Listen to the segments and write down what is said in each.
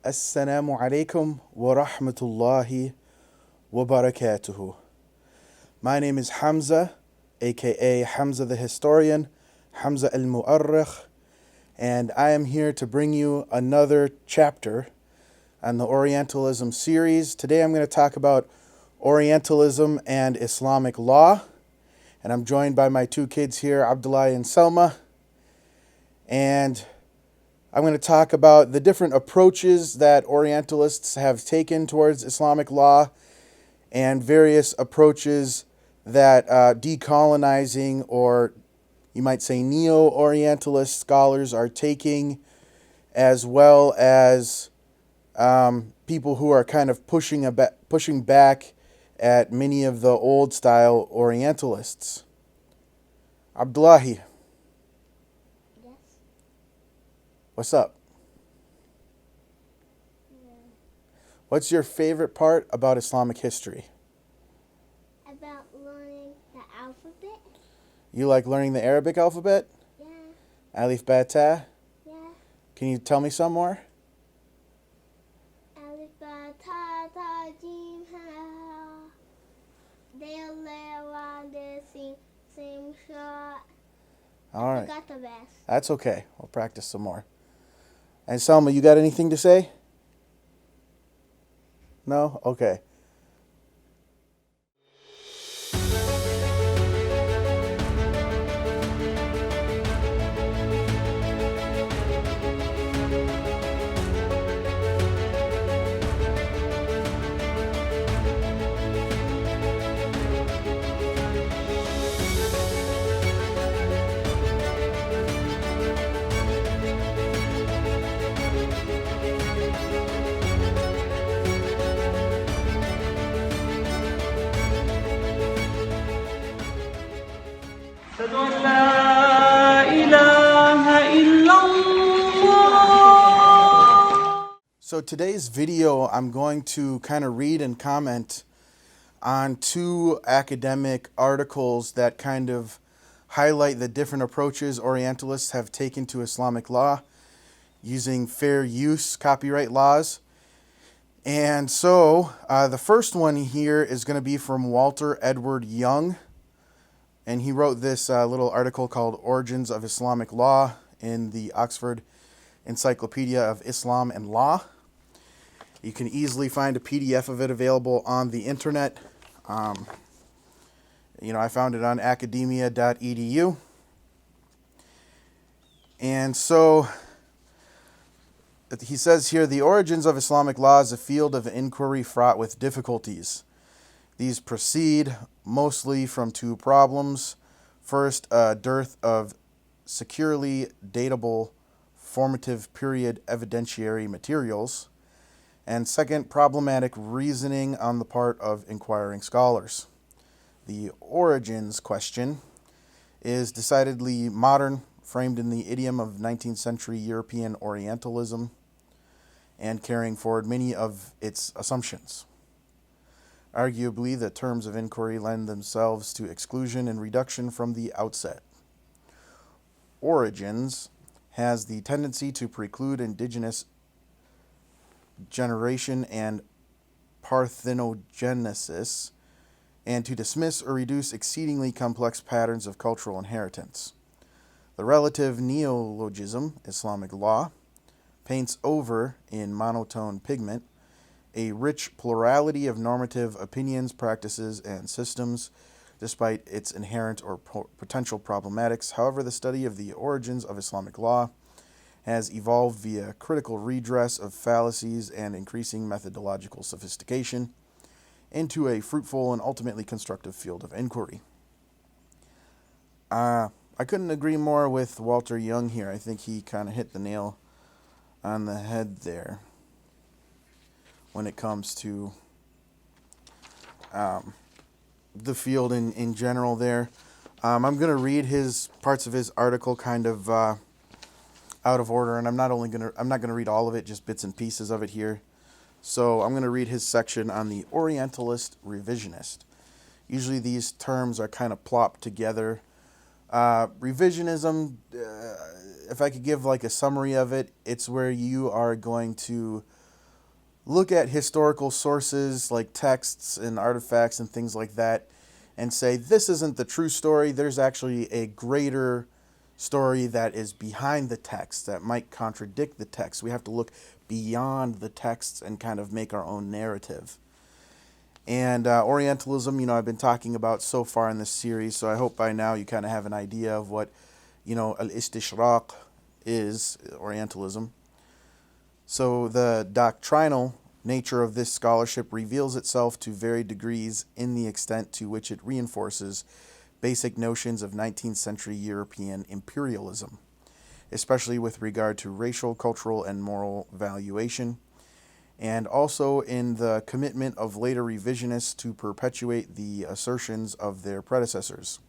Assalamu alaikum wa rahmatullahi wa barakatuhu. My name is Hamza, aka Hamza the Historian, Hamza al-Mu'arrikh, and I am here to bring you another chapter on the Orientalism series. Today I'm going to talk about Orientalism and Islamic law, and I'm joined by my two kids here, Abdullah and Selma, and I'm going to talk about the different approaches that Orientalists have taken towards Islamic law and various approaches that decolonizing, or you might say Neo-Orientalist scholars are taking, as well as people who are kind of pushing back at many of the old-style Orientalists. Abdullahi. What's up? Yeah. What's your favorite part about Islamic history? About learning the alphabet? You like learning the Arabic alphabet? Yeah. Alif, Ba, Ta? Yeah. Can you tell me some more? Alif, ba, ta, ta, jim, ha. They'll lay around the same shot. All right. I got the best. That's okay. We'll practice some more. And Selma, you got anything to say? No? Okay. أشهد أن لا إله إلا الله. So today's video, I'm going to kind of read and comment on two academic articles that kind of highlight the different approaches Orientalists have taken to Islamic law using fair use copyright laws. And so the first one here is going to be from Walter Edward Young. And he wrote this little article called Origins of Islamic Law in the Oxford Encyclopedia of Islam and Law. You can easily find a PDF of it available on the internet. I found it on academia.edu. And so he says here, the origins of Islamic law is a field of inquiry fraught with difficulties. These proceed mostly from two problems. First, a dearth of securely datable formative period evidentiary materials. And second, problematic reasoning on the part of inquiring scholars. The origins question is decidedly modern, framed in the idiom of 19th century European Orientalism, and carrying forward many of its assumptions. Arguably, the terms of inquiry lend themselves to exclusion and reduction from the outset. Origins has the tendency to preclude indigenous generation and parthenogenesis, and to dismiss or reduce exceedingly complex patterns of cultural inheritance. The relative neologism, Islamic law, paints over, in monotone pigment, a rich plurality of normative opinions, practices, and systems, despite its inherent or potential problematics. However, the study of the origins of Islamic law has evolved via critical redress of fallacies and increasing methodological sophistication into a fruitful and ultimately constructive field of inquiry. I couldn't agree more with Walter Young here. I think he kind of hit the nail on the head there when it comes to the field in general there. I'm going to read his parts of his article kind of out of order, and I'm not going to read all of it, just bits and pieces of it here. So I'm going to read his section on the Orientalist revisionist. Usually these terms are kind of plopped together. Revisionism, if I could give like a summary of it, it's where you are going to look at historical sources like texts and artifacts and things like that and say, this isn't the true story. There's actually a greater story that is behind the text that might contradict the text. We have to look beyond the texts and kind of make our own narrative. And Orientalism, I've been talking about so far in this series, so I hope by now you kind of have an idea of what, al-istishraq is, Orientalism. So the doctrinal nature of this scholarship reveals itself to varied degrees in the extent to which it reinforces basic notions of 19th century European imperialism, especially with regard to racial, cultural, and moral valuation, and also in the commitment of later revisionists to perpetuate the assertions of their predecessors.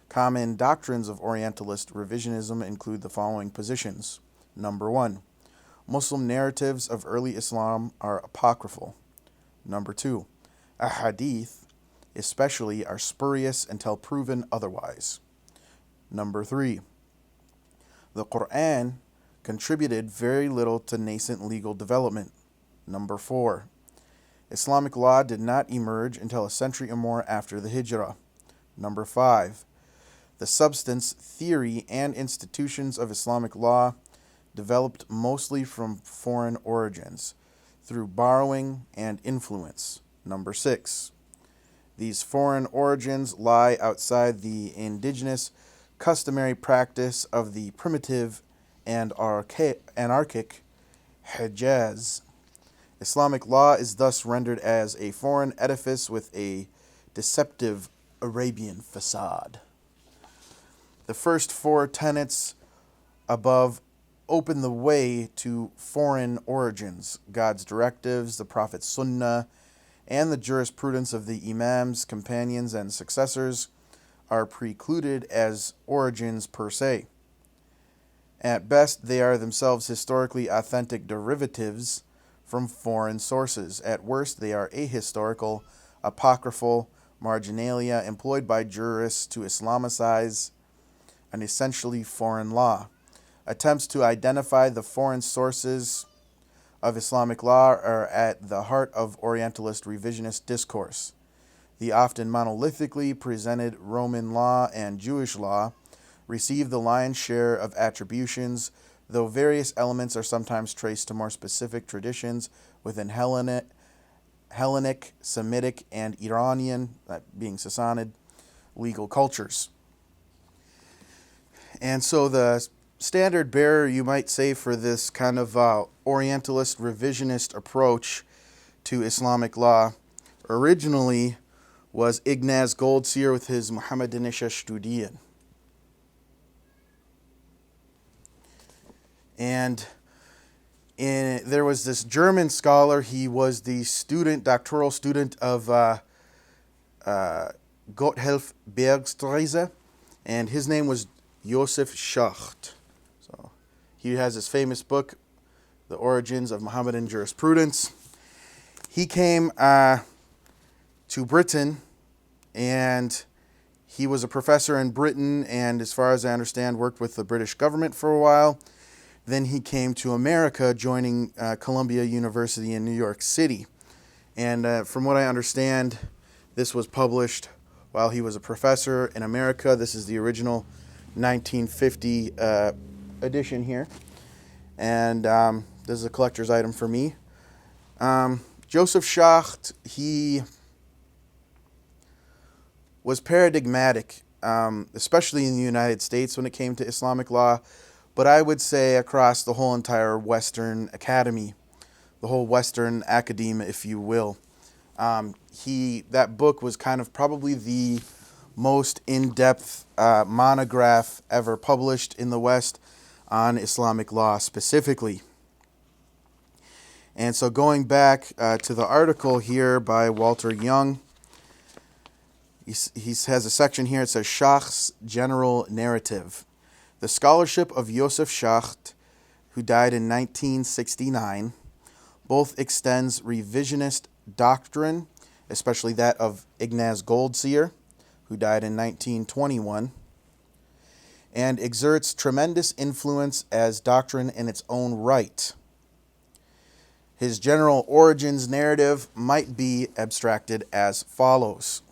Common doctrines of Orientalist revisionism include the following positions. Number 1, Muslim narratives of early Islam are apocryphal. Number 2, ahadith, especially, are spurious until proven otherwise. Number 3, the Quran contributed very little to nascent legal development. Number 4, Islamic law did not emerge until a century or more after the Hijrah. Number 5, the substance, theory, and institutions of Islamic law developed mostly from foreign origins, through borrowing and influence. Number 6, these foreign origins lie outside the indigenous customary practice of the primitive and anarchic Hijaz. Islamic law is thus rendered as a foreign edifice with a deceptive Arabian facade. The first 4 tenets above open the way to foreign origins. God's directives, the Prophet's sunnah, and the jurisprudence of the imams, companions, and successors are precluded as origins per se. At best, they are themselves historically authentic derivatives from foreign sources. At worst, they are ahistorical, apocryphal marginalia employed by jurists to Islamicize an essentially foreign law. Attempts to identify the foreign sources of Islamic law are at the heart of Orientalist revisionist discourse. The often monolithically presented Roman law and Jewish law receive the lion's share of attributions, though various elements are sometimes traced to more specific traditions within Hellenic, Semitic, and Iranian, that being Sassanid, legal cultures. And so the standard bearer, you might say, for this kind of Orientalist revisionist approach to Islamic law originally was Ignaz Goldziher with his Muhammadan Studien. And there was this German scholar. He was the doctoral student of Gotthelf Bergstreise, and his name was Joseph Schacht. So he has his famous book, The Origins of Muhammadan Jurisprudence. He came to Britain, and he was a professor in Britain, and as far as I understand, worked with the British government for a while. Then he came to America, joining Columbia University in New York City. And from what I understand, this was published while he was a professor in America. This is the original 1950 edition here. And this is a collector's item for me. Joseph Schacht, he was paradigmatic, especially in the United States when it came to Islamic law, but I would say across the whole entire Western academy, the whole Western academia, if you will. That book was kind of probably the most in-depth monograph ever published in the West on Islamic law specifically. And so going back to the article here by Walter Young, he has a section here. It says Schacht's General Narrative. The scholarship of Joseph Schacht, who died in 1969, both extends revisionist doctrine, especially that of Ignaz Goldziher, who died in 1921, and exerts tremendous influence as doctrine in its own right. His general origins narrative might be abstracted as follows.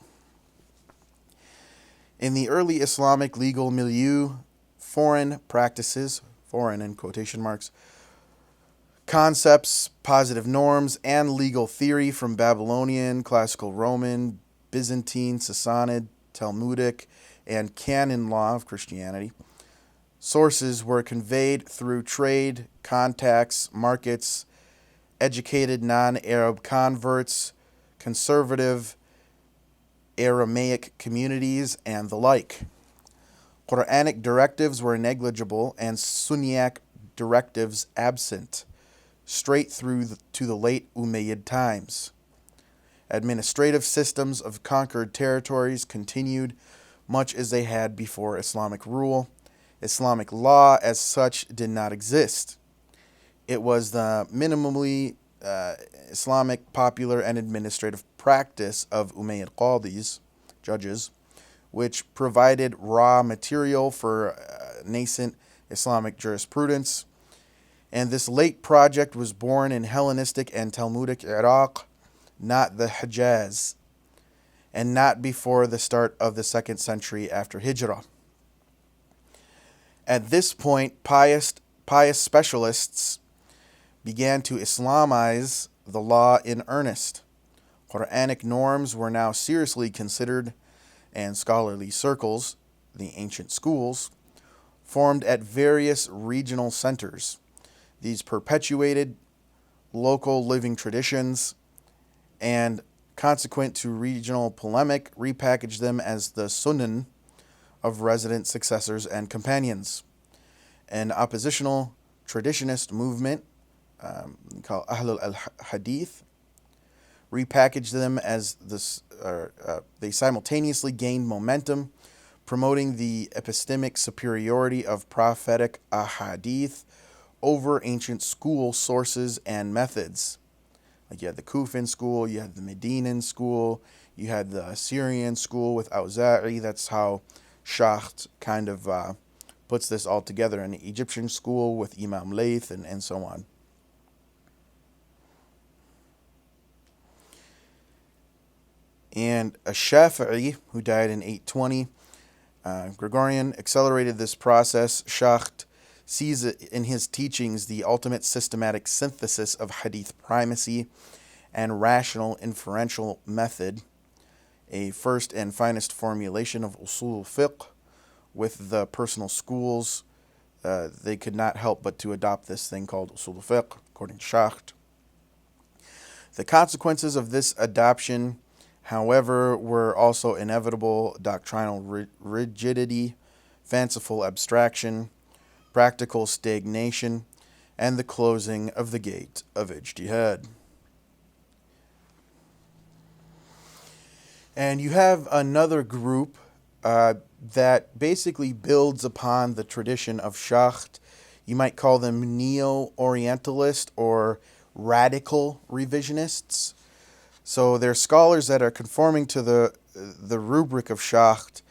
In the early Islamic legal milieu, foreign practices, foreign in quotation marks, concepts, positive norms, and legal theory from Babylonian, Classical Roman, Byzantine, Sassanid, Talmudic, and canon law of Christianity sources were conveyed through trade, contacts, markets, educated non-Arab converts, conservative Aramaic communities, and the like. Quranic directives were negligible and Sunniac directives absent, straight through to the late Umayyad times. Administrative systems of conquered territories continued much as they had before Islamic rule. Islamic law as such did not exist. It was the minimally Islamic popular and administrative practice of Umayyad qadis, judges, which provided raw material for nascent Islamic jurisprudence. And this late project was born in Hellenistic and Talmudic Iraq, not the Hijaz, and not before the start of the 2nd century after Hijrah. At this point, pious specialists began to Islamize the law in earnest. Quranic norms were now seriously considered, and scholarly circles, the ancient schools, formed at various regional centers. These perpetuated local living traditions and, consequent to regional polemic, repackaged them as the sunan of resident successors and companions. An oppositional traditionist movement, called Ahlul al-Hadith, repackaged them as they simultaneously gained momentum, promoting the epistemic superiority of prophetic ahadith over ancient school sources and methods. Like you had the Kufan school, you had the Medinan school, you had the Assyrian school with Al-Azami. That's how Schacht kind of puts this all together. An Egyptian school with Imam Layth and so on. And a Shafi'i, who died in 820, Gregorian, accelerated this process. Schacht sees in his teachings the ultimate systematic synthesis of hadith primacy and rational inferential method, a first and finest formulation of usul fiqh. With the personal schools, they could not help but to adopt this thing called usul fiqh, according to Schacht. The consequences of this adoption, however, were also inevitable: doctrinal rigidity, fanciful abstraction, practical stagnation, and the closing of the gate of ijtihad. And you have another group that basically builds upon the tradition of Schacht. You might call them Neo-Orientalist or radical revisionists. So they're scholars that are conforming to the rubric of Schacht,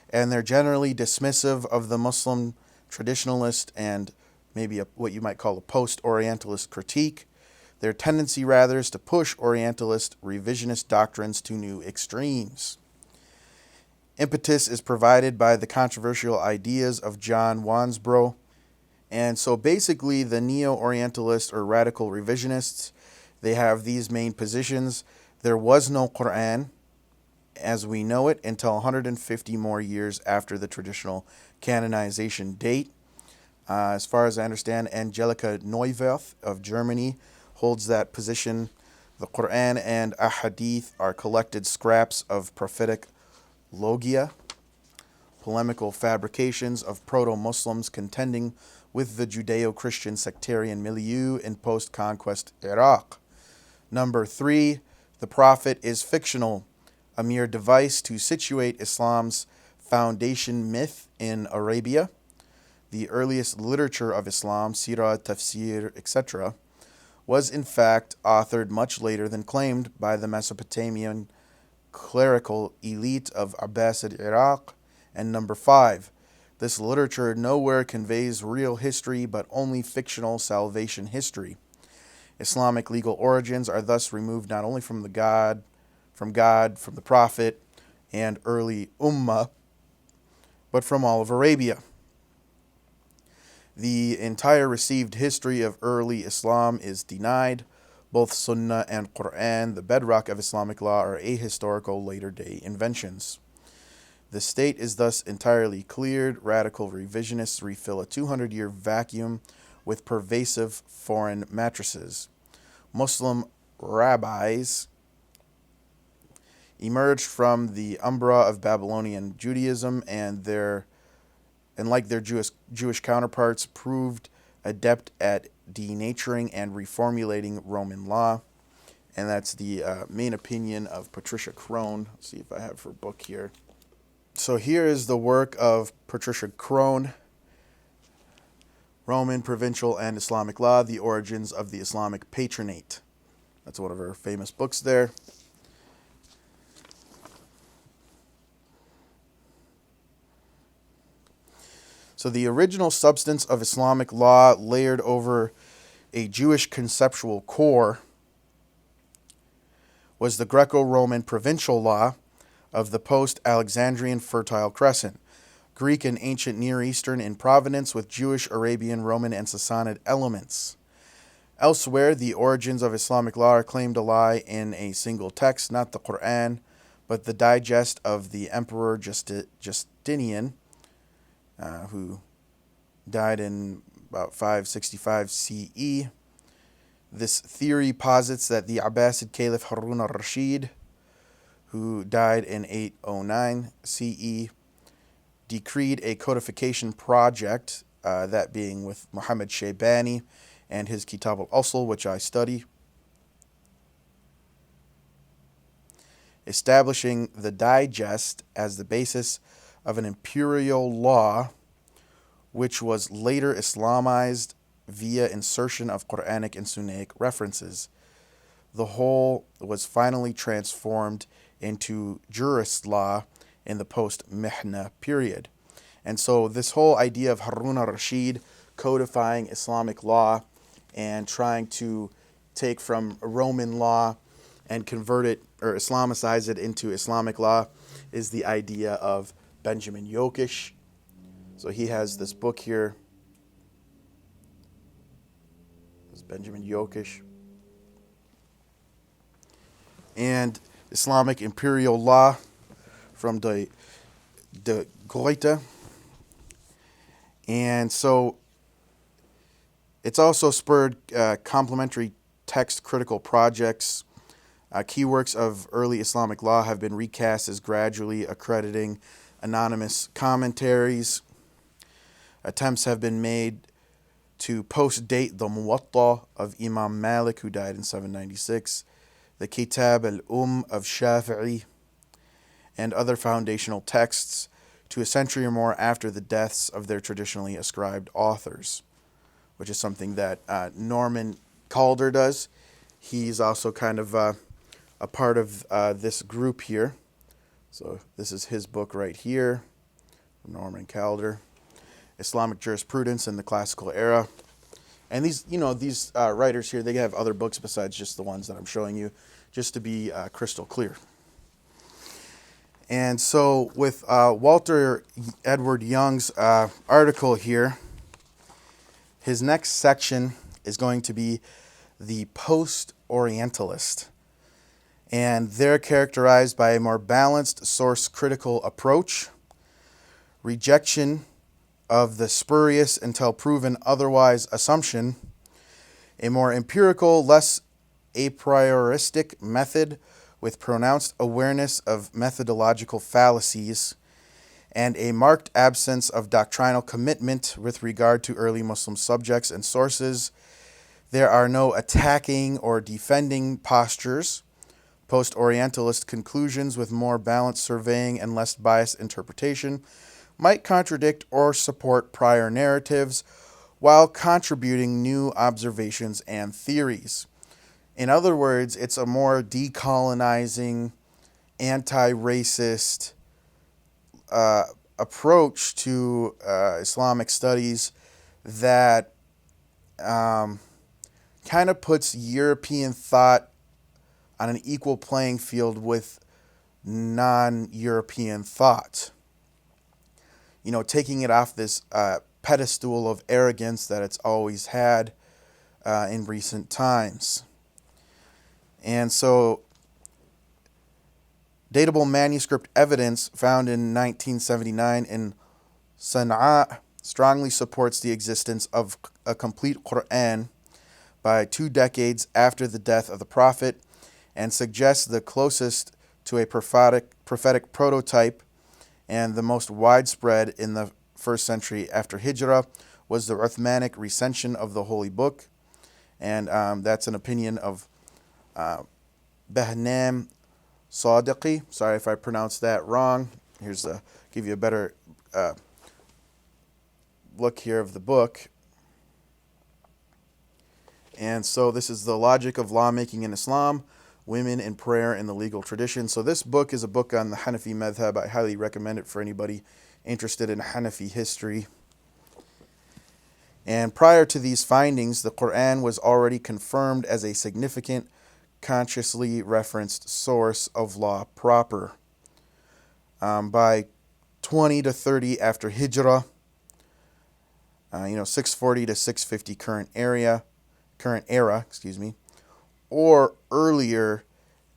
and they're generally dismissive of the Muslim traditionalist and maybe what you might call a post-Orientalist critique. Their tendency, rather, is to push Orientalist revisionist doctrines to new extremes. Impetus is provided by the controversial ideas of John Wansbrough. And so basically the Neo-Orientalist or radical revisionists, they have these main positions. There was no Quran as we know it until 150 more years after the traditional canonization date. As far as I understand, Angelica Neuwirth of Germany holds that position. The Quran and Ahadith are collected scraps of prophetic logia, polemical fabrications of proto-Muslims contending with the Judeo-Christian sectarian milieu in post-conquest Iraq. Number 3, the Prophet is fictional, a mere device to situate Islam's foundation myth in Arabia. The earliest literature of Islam, Sirah, Tafsir, etc., was in fact authored much later than claimed by the Mesopotamian clerical elite of Abbasid Iraq. And number 5, this literature nowhere conveys real history but only fictional salvation history. Islamic legal origins are thus removed not only from God, from the Prophet, and early Ummah, but from all of Arabia. The entire received history of early Islam is denied. Both Sunnah and Quran, the bedrock of Islamic law, are ahistorical later-day inventions. The state is thus entirely cleared. Radical revisionists refill a 200-year vacuum with pervasive foreign matrices. Muslim rabbis emerged from the umbra of Babylonian Judaism and like their Jewish counterparts, proved adept at denaturing and reformulating Roman law. And that's the main opinion of Patricia Crone. Let's see if I have her book here. So here is the work of Patricia Crone, Roman, Provincial, and Islamic Law, The Origins of the Islamic Patronate. That's one of her famous books there. So the original substance of Islamic law, layered over a Jewish conceptual core, was the Greco-Roman provincial law of the post-Alexandrian Fertile Crescent, Greek and ancient Near Eastern in provenance with Jewish, Arabian, Roman, and Sassanid elements. Elsewhere, the origins of Islamic law are claimed to lie in a single text, not the Quran, but the digest of the Emperor Justinian, who died in about 565 CE. This theory posits that the Abbasid Caliph Harun al-Rashid, who died in 809 CE, decreed a codification project, that being with Muhammad Shaybani and his Kitab al-Usul, which I study, establishing the digest as the basis of an imperial law, which was later Islamized via insertion of Quranic and Sunnaic references. The whole was finally transformed into jurist law in the post-Mihna period. And so this whole idea of Harun al-Rashid codifying Islamic law and trying to take from Roman law and convert it or Islamicize it into Islamic law is the idea of Benjamin Yokish. So he has this book here. This is Benjamin Yokish. And Islamic imperial law from de Goethe. And so it's also spurred complementary text critical projects. Key works of early Islamic law have been recast as gradually accrediting anonymous commentaries. Attempts have been made to post-date the Muwatta of Imam Malik, who died in 796, the Kitab al-Umm of Shafi'i, and other foundational texts to a century or more after the deaths of their traditionally ascribed authors, which is something that Norman Calder does. He's also kind of a part of this group here. So this is his book right here, Norman Calder, Islamic Jurisprudence in the Classical Era. And these writers here, they have other books besides just the ones that I'm showing you, just to be crystal clear. And so with Walter Edward Young's article here, his next section is going to be the post-Orientalist. And they're characterized by a more balanced source-critical approach, rejection of the spurious until proven otherwise assumption, a more empirical, less a prioristic method with pronounced awareness of methodological fallacies, and a marked absence of doctrinal commitment with regard to early Muslim subjects and sources. There are no attacking or defending postures. Post-Orientalist conclusions with more balanced surveying and less biased interpretation might contradict or support prior narratives while contributing new observations and theories. In other words, it's a more decolonizing, anti-racist approach to Islamic studies that kind of puts European thought on an equal playing field with non-European thought. Taking it off this pedestal of arrogance that it's always had in recent times. And so, datable manuscript evidence found in 1979 in Sana'a strongly supports the existence of a complete Quran by 2 decades after the death of the Prophet, and suggests the closest to a prophetic prototype and the most widespread in the first century after Hijrah was the Uthmanic recension of the Holy Book. And that's an opinion of Behnam Sadiqi. Sorry if I pronounced that wrong. Here's give you a better look here of the book. And so this is the logic of lawmaking in Islam, women in prayer in the legal tradition. So this book is a book on the Hanafi madhab. I highly recommend it for anybody interested in Hanafi history. And prior to these findings, the Quran was already confirmed as a significant, consciously referenced source of law proper. By 20 to 30 after Hijrah, 640 to 650 current era, or earlier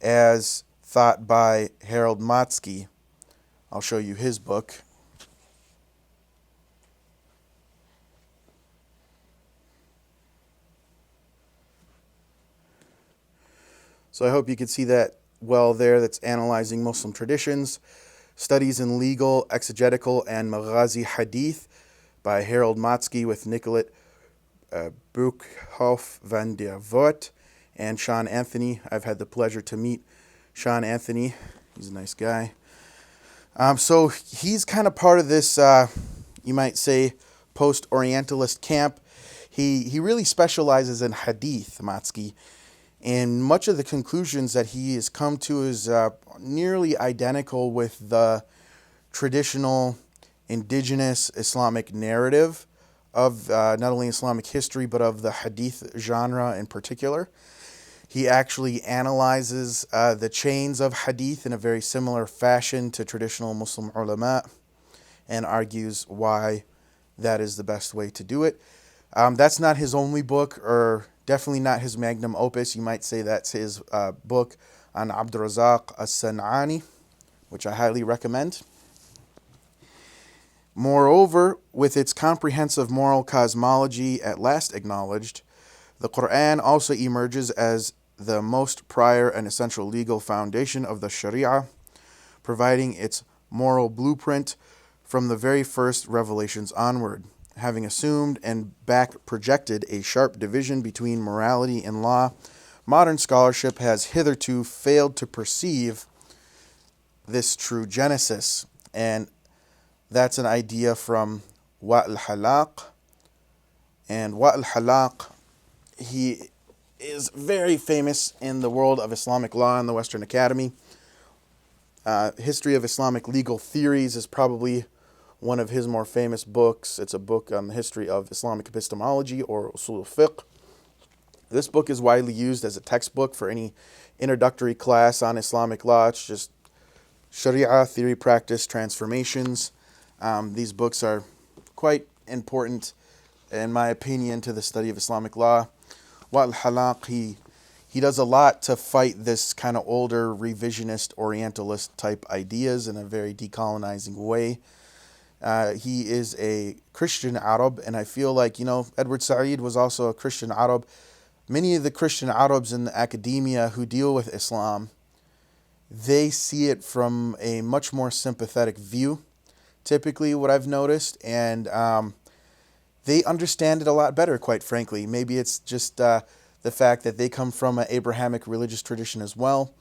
as thought by Harold Motzky. I'll show you his book. So I hope you can see that well there. That's analyzing Muslim traditions, studies in legal, exegetical, and maghazi hadith by Harold Motzky with Nicolette Broekhoff van der Voort and Sean Anthony. I've had the pleasure to meet Sean Anthony. He's a nice guy. So he's kind of part of this, you might say, post-Orientalist camp. He really specializes in hadith, Motzky, and much of the conclusions that he has come to is nearly identical with the traditional indigenous Islamic narrative of not only Islamic history, but of the hadith genre in particular. He actually analyzes the chains of hadith in a very similar fashion to traditional Muslim ulama and argues why that is the best way to do it. That's not his only book, or definitely not his magnum opus. You might say that's his book on Abdurrazzaq as-San'ani, which I highly recommend. Moreover, with its comprehensive moral cosmology at last acknowledged, the Quran also emerges as the most prior and essential legal foundation of the Sharia, providing its moral blueprint from the very first revelations onward. Having assumed and back-projected a sharp division between morality and law, modern scholarship has hitherto failed to perceive this true genesis. And that's an idea from Wael Hallaq. And Wael Hallaq, he is very famous in the world of Islamic law in the Western Academy. History of Islamic Legal Theories is probably one of his more famous books. It's a book on the history of Islamic epistemology, or usul al-fiqh. This book is widely used as a textbook for any introductory class on Islamic law. It's just Sharia, theory, practice, transformations. These books are quite important, in my opinion, to the study of Islamic law. Wael Hallaq, he does a lot to fight this kind of older revisionist Orientalist type ideas in a very decolonizing way. He is a Christian Arab, and I feel like, Edward Said was also a Christian Arab. Many of the Christian Arabs in the academia who deal with Islam, they see it from a much more sympathetic view, typically what I've noticed, and they understand it a lot better, quite frankly. Maybe it's just the fact that they come from an Abrahamic religious tradition as well,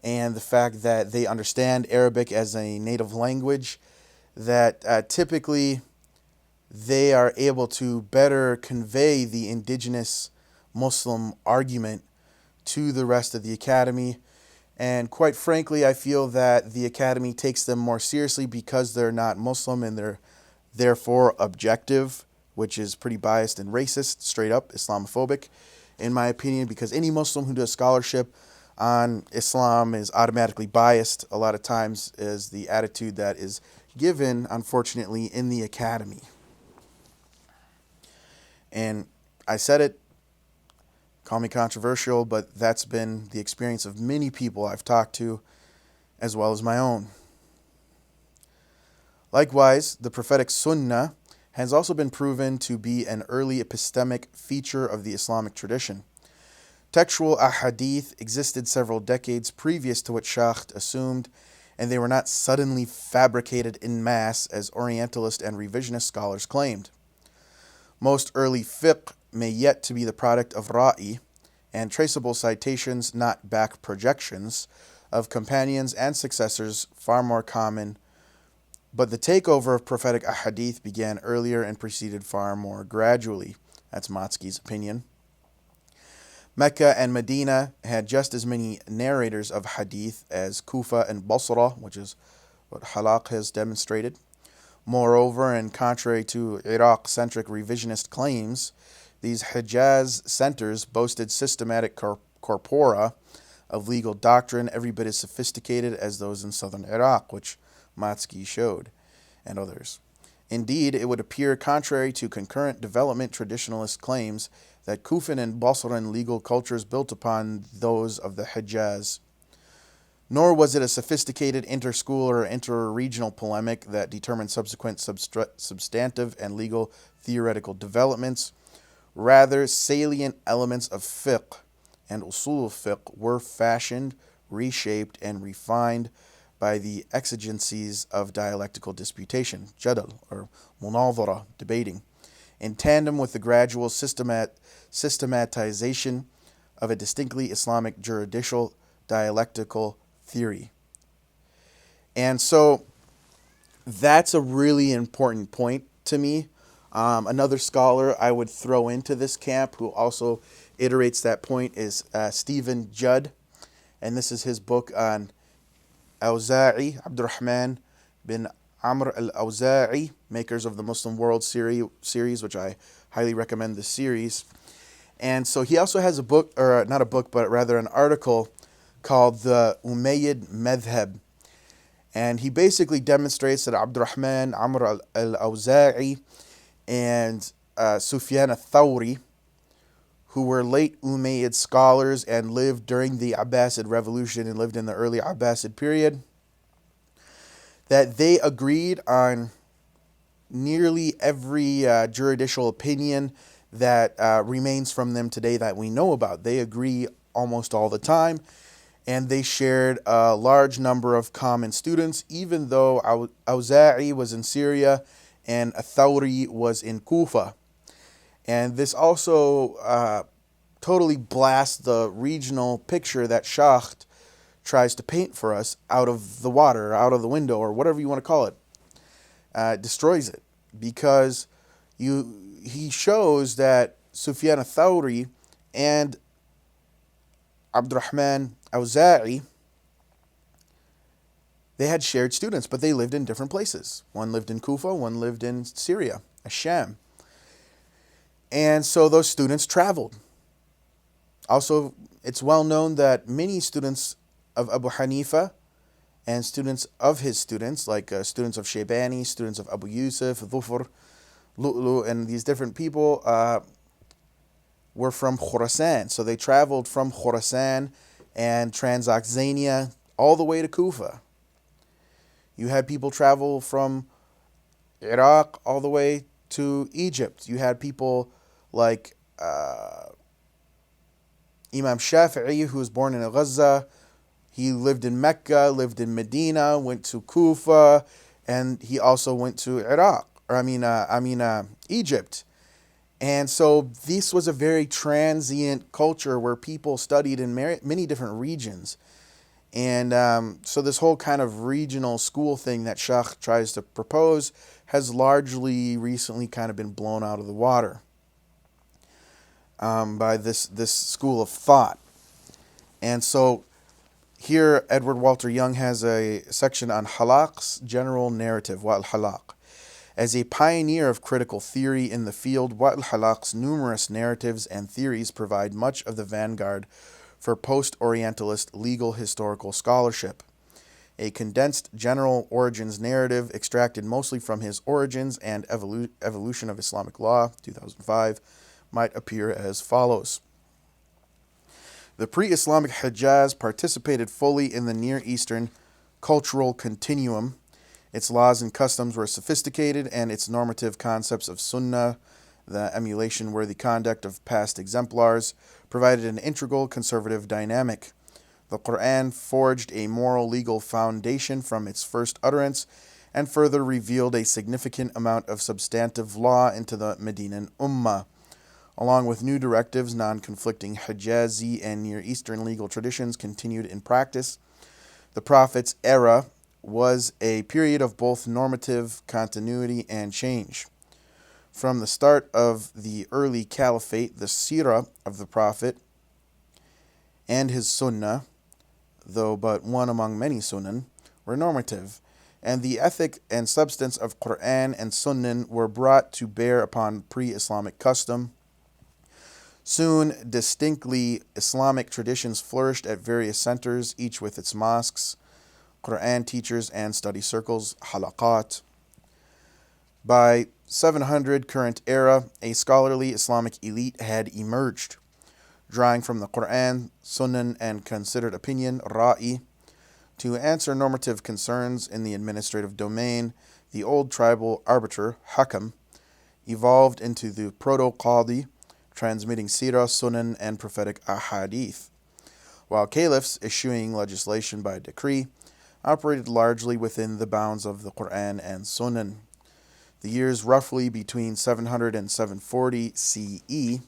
and the fact that they understand Arabic as a native language, that typically they are able to better convey the indigenous Muslim argument to the rest of the academy. And quite frankly, I feel that the academy takes them more seriously because they're not Muslim and they're therefore objective, which is pretty biased and racist, straight up Islamophobic. in my opinion, because any Muslim who does scholarship on Islam is automatically biased. A lot of times is the attitude that is given, unfortunately, in the academy. And I said it, call me controversial, but that's been the experience of many people I've talked to, as well as my own. Likewise, the prophetic sunnah has also been proven to be an early epistemic feature of the Islamic tradition. Textual ahadith existed several decades previous to what Schacht assumed, and they were not suddenly fabricated en masse as Orientalist and revisionist scholars claimed. Most early fiqh may yet to be the product of ra'i and traceable citations, not back projections, of companions and successors far more common, but the takeover of prophetic ahadith began earlier and proceeded far more gradually. That's Matsky's opinion. Mecca and Medina had just as many narrators of hadith as Kufa and Basra, which is what Hallaq has demonstrated. Moreover, and contrary to Iraq-centric revisionist claims, these Hijaz centers boasted systematic corpora of legal doctrine every bit as sophisticated as those in southern Iraq, which Matsky showed, and others. Indeed, it would appear contrary to concurrent development traditionalist claims that Kufan and Basran legal cultures built upon those of the Hijaz. Nor was it a sophisticated inter-school or inter-regional polemic that determined subsequent substantive and legal theoretical developments. Rather, salient elements of fiqh and usul fiqh were fashioned, reshaped, and refined by the exigencies of dialectical disputation, jadal, or munadhara, debating, in tandem with the gradual systematization of a distinctly Islamic juridical dialectical theory. And so that's a really important point to me. Another scholar I would throw into this camp who also iterates that point is Stephen Judd, and this is his book on Awza'i, Abdurrahman bin Amr al-Awza'i, makers of the Muslim World series, which I highly recommend this series. And so he also has a book, or not a book, but rather an article called the Umayyad Madhab. And he basically demonstrates that Abdurrahman Amr al-Awza'i and Sufyan al-Thawri, who were late Umayyad scholars and lived during the Abbasid Revolution and lived in the early Abbasid period, that they agreed on nearly every juridical opinion that remains from them today that we know about. They agree almost all the time, and they shared a large number of common students, even though Awza'i was in Syria and Thawri was in Kufa. And this also totally blasts the regional picture that Schacht tries to paint for us out of the water, out of the window, or whatever you want to call it. Destroys it, because he shows that Sufyan al-Thawri and Abdurrahman Awza'i, they had shared students, but they lived in different places. One lived in Kufa, one lived in Syria, Asham. And so those students traveled. Also, it's well known that many students of Abu Hanifa and students of his students, like students of Shaybani, students of Abu Yusuf, Dhufr, Lu'lu, and these different people were from Khurasan. So they traveled from Khurasan and Transoxania all the way to Kufa. You had people travel from Iraq all the way to Egypt. You had people like Imam Shafi'i, who was born in Gaza. He lived in Mecca, lived in Medina, went to Kufa, and he also went to Iraq, or Egypt. And so this was a very transient culture where people studied in many different regions. And so this whole kind of regional school thing that Schacht tries to propose has largely recently kind of been blown out of the water by this school of thought. And so here Edward Walter Young has a section on Hallaq's general narrative, Wael Hallaq. As a pioneer of critical theory in the field, Wael Hallaq's numerous narratives and theories provide much of the vanguard for post-Orientalist legal historical scholarship. A condensed general origins narrative extracted mostly from his Origins and Evolution of Islamic Law, 2005, might appear as follows. The pre-Islamic Hijaz participated fully in the Near Eastern cultural continuum. Its laws and customs were sophisticated, and its normative concepts of sunnah, the emulation-worthy conduct of past exemplars, provided an integral conservative dynamic. The Quran forged a moral legal foundation from its first utterance, and further revealed a significant amount of substantive law into the Medinan Ummah. Along with new directives, non-conflicting Hijazi and Near Eastern legal traditions continued in practice. The Prophet's era was a period of both normative continuity and change. From the start of the early caliphate, the seerah of the Prophet and his sunnah, though but one among many sunan, were normative, and the ethic and substance of Quran and Sunnah were brought to bear upon pre-Islamic custom. Soon, distinctly Islamic traditions flourished at various centers, each with its mosques, Quran teachers, and study circles, halaqat. By 700 current era, a scholarly Islamic elite had emerged, drawing from the Quran, Sunnah, and considered opinion, ra'i, to answer normative concerns in the administrative domain. The old tribal arbiter, hakam, evolved into the proto-qadi, transmitting seerah, sunan, and prophetic ahadith, while caliphs, issuing legislation by decree, operated largely within the bounds of the Quran and Sunan. The years roughly between 700 and 740 CE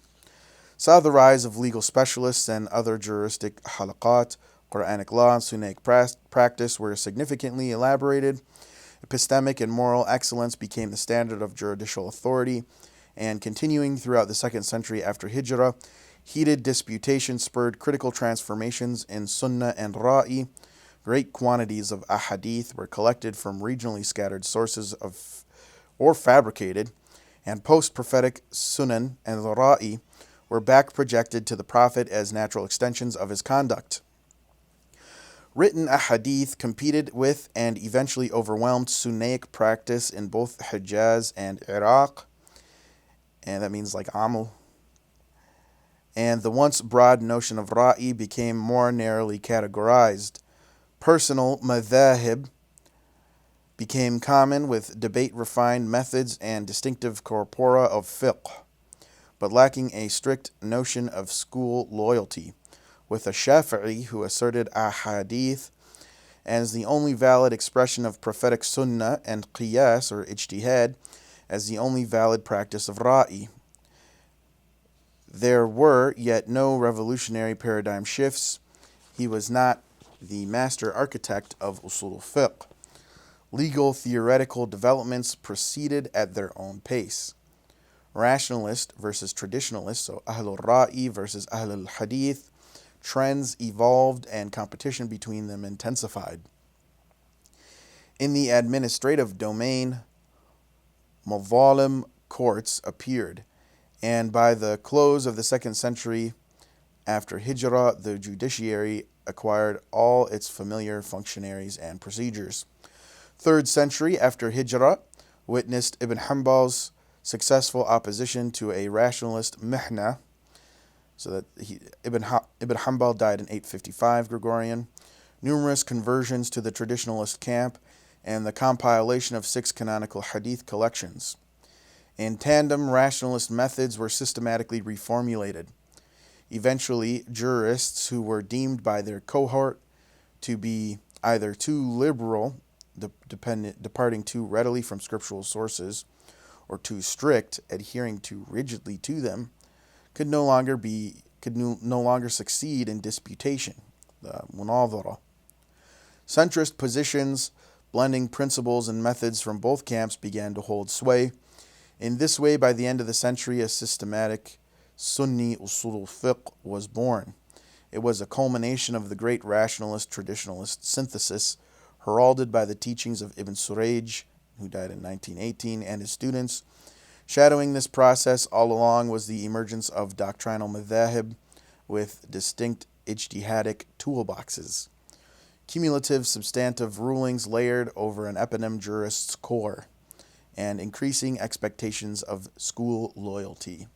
saw the rise of legal specialists and other juristic halaqat. Quranic law and Sunnaic practice were significantly elaborated. Epistemic and moral excellence became the standard of judicial authority, and continuing throughout the 2nd century after Hijrah, heated disputation spurred critical transformations in Sunnah and Ra'i. Great quantities of ahadith were collected from regionally scattered sources or fabricated, and post-prophetic Sunan and Ra'i were back projected to the Prophet as natural extensions of his conduct. Written ahadith competed with and eventually overwhelmed Sunnaic practice in both Hijaz and Iraq, and that means like Amal. And the once broad notion of Ra'i became more narrowly categorized. Personal madhahib became common, with debate-refined methods and distinctive corpora of fiqh, but lacking a strict notion of school loyalty, with a Shafi'i who asserted ahadith as the only valid expression of prophetic sunnah and qiyas or ijtihad as the only valid practice of ra'i. There were yet no revolutionary paradigm shifts. He was not the master architect of usul fiqh. Legal theoretical developments proceeded at their own pace. Rationalist versus traditionalist, so Ahlul Ra'i versus Ahlul Hadith, trends evolved and competition between them intensified. In the administrative domain, Mawalim courts appeared, and by the close of the 2nd century after Hijrah, the judiciary acquired all its familiar functionaries and procedures. 3rd century after Hijrah witnessed Ibn Hanbal's successful opposition to a rationalist mihna, so that Ibn Hanbal died in 855 Gregorian, numerous conversions to the traditionalist camp, and the compilation of 6 canonical hadith collections. In tandem, rationalist methods were systematically reformulated. Eventually, jurists who were deemed by their cohort to be either too liberal, departing too readily from scriptural sources, or too strict, adhering too rigidly to them, could no longer succeed in disputation, the munadhara. Centrist positions, blending principles and methods from both camps, began to hold sway. In this way, by the end of the century, a systematic Sunni usul fiqh was born. It was a culmination of the great rationalist-traditionalist synthesis heralded by the teachings of Ibn Surayj who died in 1918, and his students. Shadowing this process all along was the emergence of doctrinal madhahib with distinct ijtihadic toolboxes, cumulative substantive rulings layered over an eponym jurist's core, and increasing expectations of school loyalty.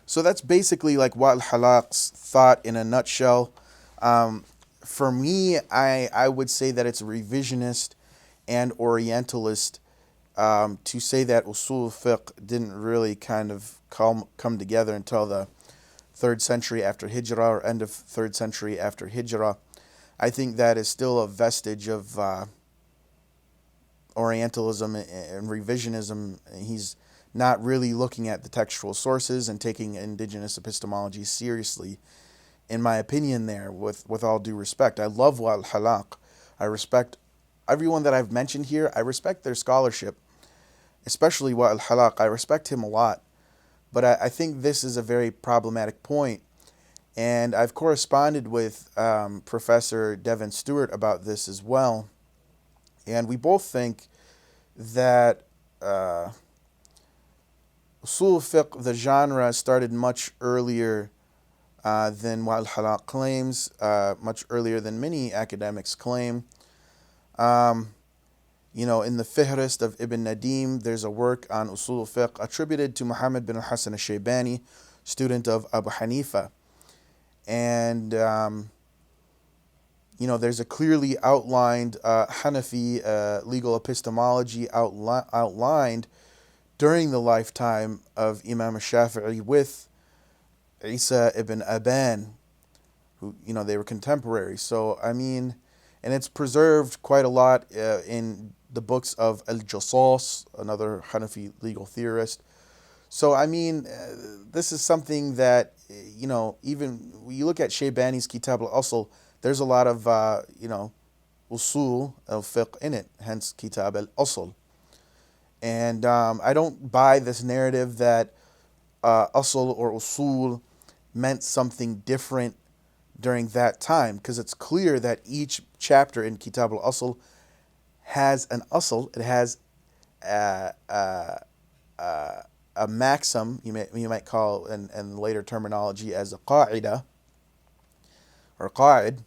So that's basically like Wael Hallaq's thought in a nutshell. For me, I would say that it's revisionist and Orientalist to say that usul fiqh didn't really kind of come together until the 3rd century after Hijrah, or end of 3rd century after Hijrah. I think that is still a vestige of Orientalism and revisionism. He's not really looking at the textual sources and taking indigenous epistemology seriously, in my opinion there, with all due respect. I love Wael Hallaq. I respect everyone that I've mentioned here. I respect their scholarship, especially Wael Hallaq. I respect him a lot. But I think this is a very problematic point. And I've corresponded with Professor Devin Stewart about this as well. And we both think that usul fiqh, the genre, started much earlier than Wael Hallaq claims, much earlier than many academics claim. In the Fihrist of Ibn Nadim, there's a work on usul fiqh attributed to Muhammad bin al-Hasan al-Shaybani, student of Abu Hanifa. And, there's a clearly outlined Hanafi legal epistemology outlined during the lifetime of Imam al-Shafi'i with Isa ibn Aban, who, they were contemporaries. So, and it's preserved quite a lot in the books of Al-Jassas, another Hanafi legal theorist. So, this is something that, even when you look at Shaybani's Kitab al-Asl, there's a lot of, usul al-fiqh in it, hence Kitab al-Asl. And I don't buy this narrative that asl or usul meant something different during that time, because it's clear that each chapter in Kitab al-Asl has an asl. It has a maxim, you might call in later terminology as a qa'ida, or qa'id,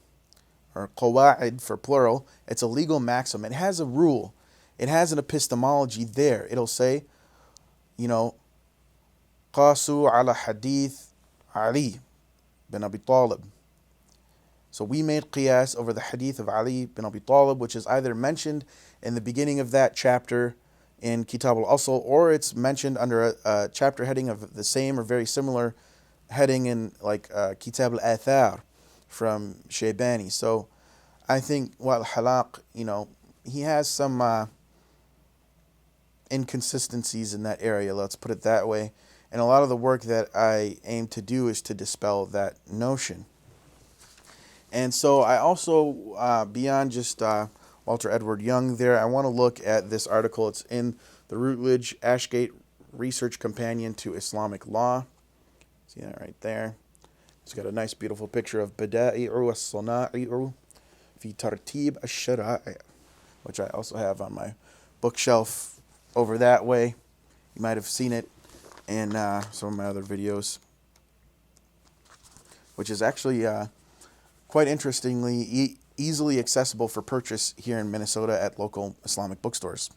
or qawa'id for plural. It's a legal maxim. It has a rule. It has an epistemology there. It'll say, qasu ala hadith Ali bin Abi Talib. So we made qiyas over the hadith of Ali bin Abi Talib, which is either mentioned in the beginning of that chapter in Kitab al-Asl, or it's mentioned under a chapter heading of the same or very similar heading in Kitab al-Athar from Shaybani. So I think Wael Hallaq, he has some inconsistencies in that area, let's put it that way. And a lot of the work that I aim to do is to dispel that notion. And so I also, beyond just Walter Edward Young there, I want to look at this article. It's in the Routledge Ashgate Research Companion to Islamic Law. See that right there? It's got a nice, beautiful picture of Bada'i'u as-Sana'i'u fi Tartib ash-Shara'i', which I also have on my bookshelf over that way. You might have seen it in some of my other videos, which is actually quite interestingly easily accessible for purchase here in Minnesota at local Islamic bookstores.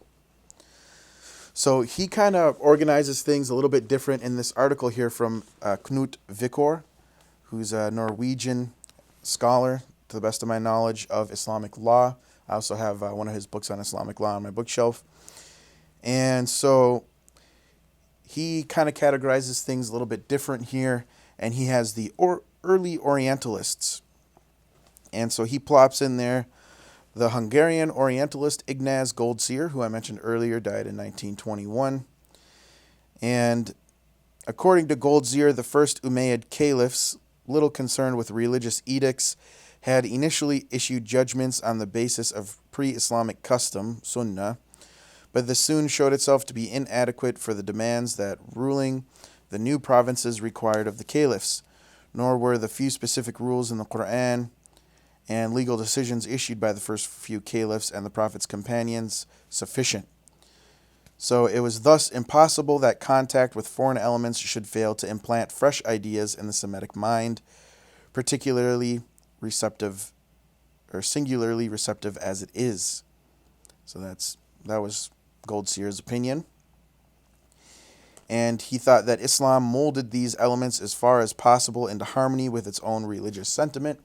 So he kind of organizes things a little bit different in this article here from Knut Vikor, who's a Norwegian scholar, to the best of my knowledge, of Islamic law. I also have one of his books on Islamic law on my bookshelf. And so he kind of categorizes things a little bit different here, and he has the early Orientalists. And so he plops in there the Hungarian Orientalist Ignaz Goldziher, who I mentioned earlier, died in 1921. And according to Goldziher, the first Umayyad caliphs, little concerned with religious edicts, had initially issued judgments on the basis of pre-Islamic custom, sunnah, but this soon showed itself to be inadequate for the demands that ruling the new provinces required of the caliphs, nor were the few specific rules in the Quran and legal decisions issued by the first few caliphs and the Prophet's companions sufficient. So it was thus impossible that contact with foreign elements should fail to implant fresh ideas in the Semitic mind, particularly receptive or singularly receptive as it is. So that was Goldziher's opinion. And he thought that Islam molded these elements as far as possible into harmony with its own religious sentiment.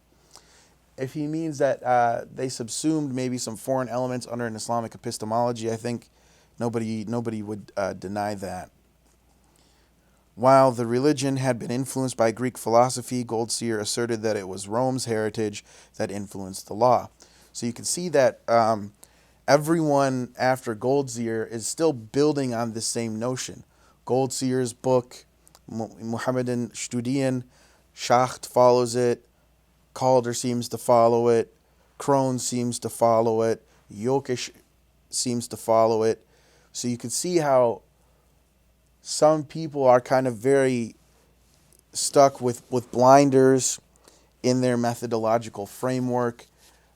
If he means that they subsumed maybe some foreign elements under an Islamic epistemology, I think nobody would deny that. While the religion had been influenced by Greek philosophy, Goldziher asserted that it was Rome's heritage that influenced the law. So you can see that everyone after Goldziher is still building on this same notion. Goldziher's book, Muhammadan Jurisprudence, Schacht follows it, Calder seems to follow it, Crone seems to follow it, Jokic seems to follow it. So you can see how some people are kind of very stuck with blinders in their methodological framework,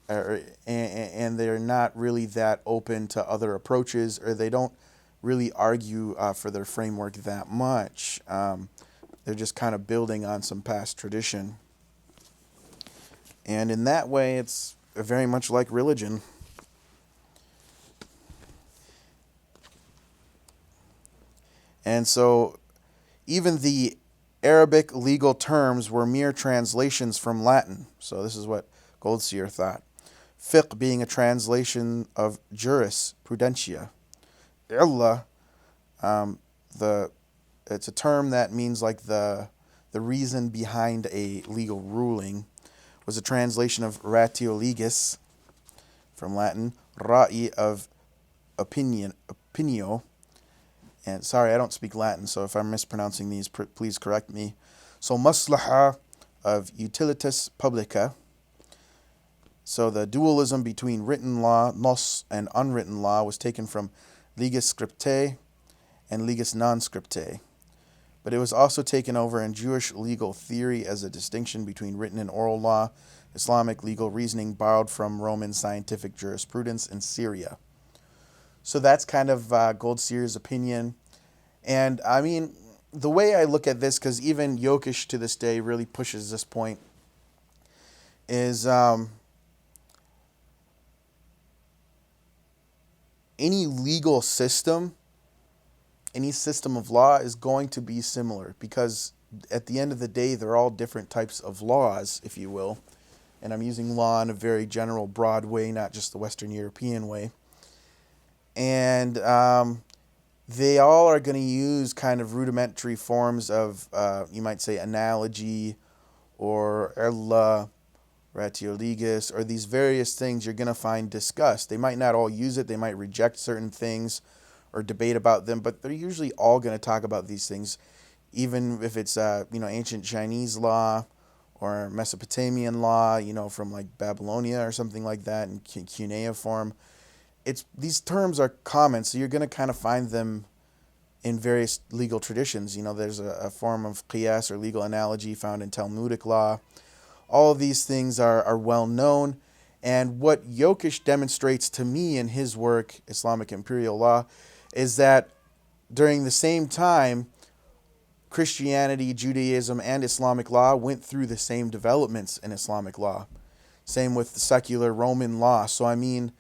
and they're not really that open to other approaches, or they don't really argue for their framework that much. They're just kind of building on some past tradition. And in that way, it's very much like religion. And so even the Arabic legal terms were mere translations from Latin. So this is what Goldziher thought. Fiqh being a translation of jurisprudentia. Illah, it's a term that means like the reason behind a legal ruling, was a translation of ratio legis from Latin, ra'i of opinio. And sorry, I don't speak Latin, so if I'm mispronouncing these, please correct me. So maslaha of utilitas publica. So the dualism between written law, nos, and unwritten law was taken from legis scriptae and legis non scriptae. But it was also taken over in Jewish legal theory as a distinction between written and oral law. Islamic legal reasoning borrowed from Roman scientific jurisprudence in Syria. So that's kind of Goldziher's opinion. And I mean, the way I look at this, because even Jokic to this day really pushes this point, is any legal system, any system of law is going to be similar, because at the end of the day, they're all different types of laws, if you will. And I'm using law in a very general, broad way, not just the Western European way. And they all are going to use kind of rudimentary forms of, you might say, analogy or illah, ratio legis, or these various things you're going to find discussed. They might not all use it. They might reject certain things or debate about them, but they're usually all going to talk about these things, even if it's, ancient Chinese law or Mesopotamian law, from like Babylonia or something like that in cuneiform. These terms are common, so you're going to kind of find them in various legal traditions. There's a form of qiyas or legal analogy found in Talmudic law. All of these things are well known, and what Jokic demonstrates to me in his work, Islamic Imperial Law, is that during the same time, Christianity, Judaism, and Islamic law went through the same developments in Islamic law. Same with the secular Roman law. So I mean,